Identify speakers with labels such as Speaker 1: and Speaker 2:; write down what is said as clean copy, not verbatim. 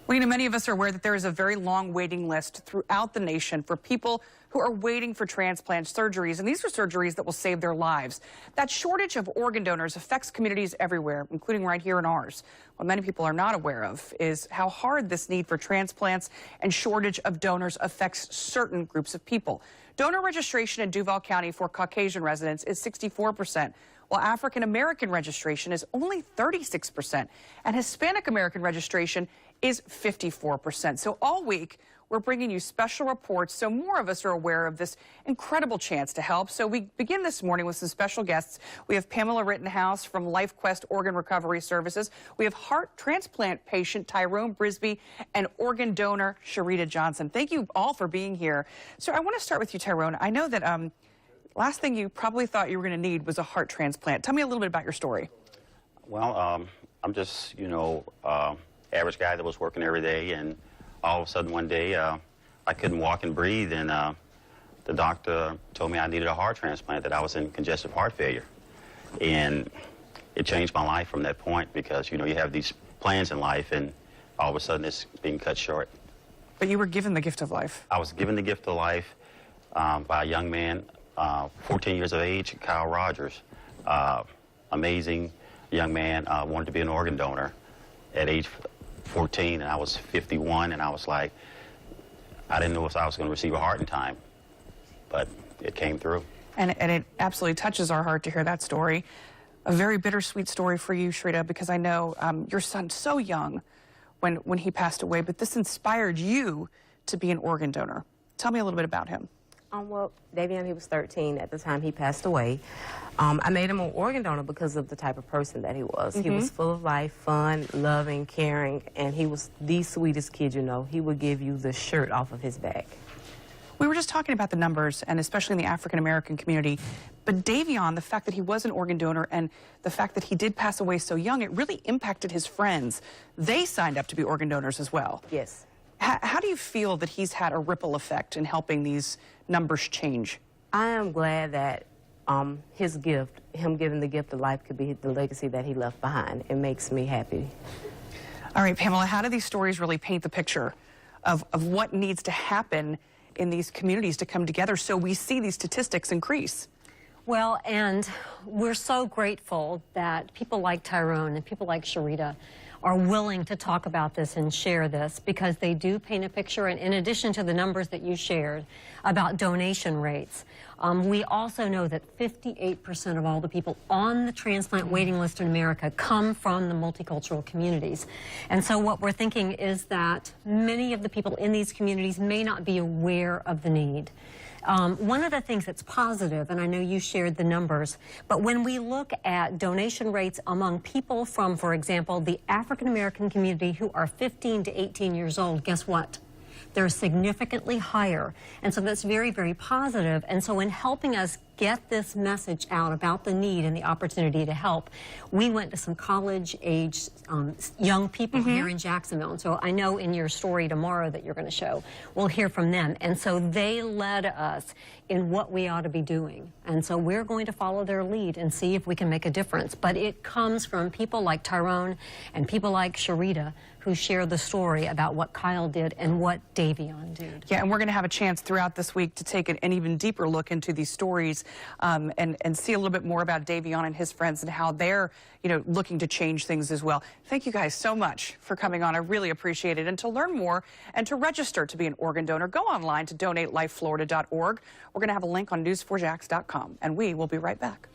Speaker 1: Well, many of us are aware that there is a very long waiting list throughout the nation for people who are waiting for transplant surgeries, and these are surgeries that will save their lives. That shortage of organ donors affects communities everywhere, including right here in ours. What many people are not aware of is how hard this need for transplants and shortage of donors affects certain groups of people. Donor registration in Duval County for Caucasian residents is 64%. While African American registration is only 36%, and Hispanic American registration is 54%. So all week, we're bringing you special reports so more of us are aware of this incredible chance to help. So we begin this morning with some special guests. We have Pamela Rittenhouse from LifeQuest Organ Recovery Services. We have heart transplant patient Tyrone Brisby and organ donor Sharita Johnson. Thank you all for being here. So I want to start with you, Tyrone. I know that last thing you probably thought you were going to need was a heart transplant. Tell me a little bit about your story.
Speaker 2: Well, I'm just, average guy that was working every day, and all of a sudden one day I couldn't walk and breathe, and the doctor told me I needed a heart transplant, that I was in congestive heart failure. And it changed my life from that point because, you have these plans in life, and all of a sudden it's being cut short.
Speaker 1: But you were given the gift of life.
Speaker 2: I was given the gift of life by a young man, 14 years of age, Kyle Rogers. Amazing young man, wanted to be an organ donor at age 14, and I was 51, and I was like, I didn't know if I was going to receive a heart in time, but it came through.
Speaker 1: And it absolutely touches our heart to hear that story. A very bittersweet story for you, Sharita, because I know your son's so young when he passed away, but this inspired you to be an organ donor. Tell me a little bit about him.
Speaker 3: Well, Davion, he was 13 at the time he passed away. I made him an organ donor because of the type of person that he was. He was full of life, fun, loving, caring, and he was the sweetest kid you know. He would give you the shirt off of his back.
Speaker 1: We were just talking about the numbers, and especially in the African-American community, but Davion, the fact that he was an organ donor and the fact that he did pass away so young, it really impacted his friends. They signed up to be organ donors as well.
Speaker 3: Yes.
Speaker 1: How do you feel that he's had a ripple effect in helping these numbers change?
Speaker 3: I am glad that his gift, him giving the gift of life, could be the legacy that he left behind. It makes me happy.
Speaker 1: All right, Pamela, how do these stories really paint the picture of what needs to happen in these communities to come together so we see these statistics increase?
Speaker 4: Well, and we're so grateful that people like Tyrone and people like Sharita are willing to talk about this and share this, because they do paint a picture. And in addition to the numbers that you shared about donation rates, we also know that 58% of all the people on the transplant waiting list in America come from the multicultural communities. And so what we're thinking is that many of the people in these communities may not be aware of the need. One of the things that's positive, and I know you shared the numbers, but when we look at donation rates among people from, for example, the African American community who are 15 to 18 years old, guess what? They're significantly higher. And so that's very, very positive. And so in helping us get this message out about the need and the opportunity to help, we went to some college-age young people here in Jacksonville. And so I know in your story tomorrow that you're going to show, we'll hear from them. And so they led us in what we ought to be doing. And so we're going to follow their lead and see if we can make a difference. But it comes from people like Tyrone and people like Sharita, who share the story about what Kyle did and what Davion did.
Speaker 1: Yeah, and we're going to have a chance throughout this week to take an even deeper look into these stories and see a little bit more about Davion and his friends and how they're, looking to change things as well. Thank you guys so much for coming on. I really appreciate it. And to learn more and to register to be an organ donor, go online to donatelifeflorida.org. We're going to have a link on news4jax.com, and we will be right back.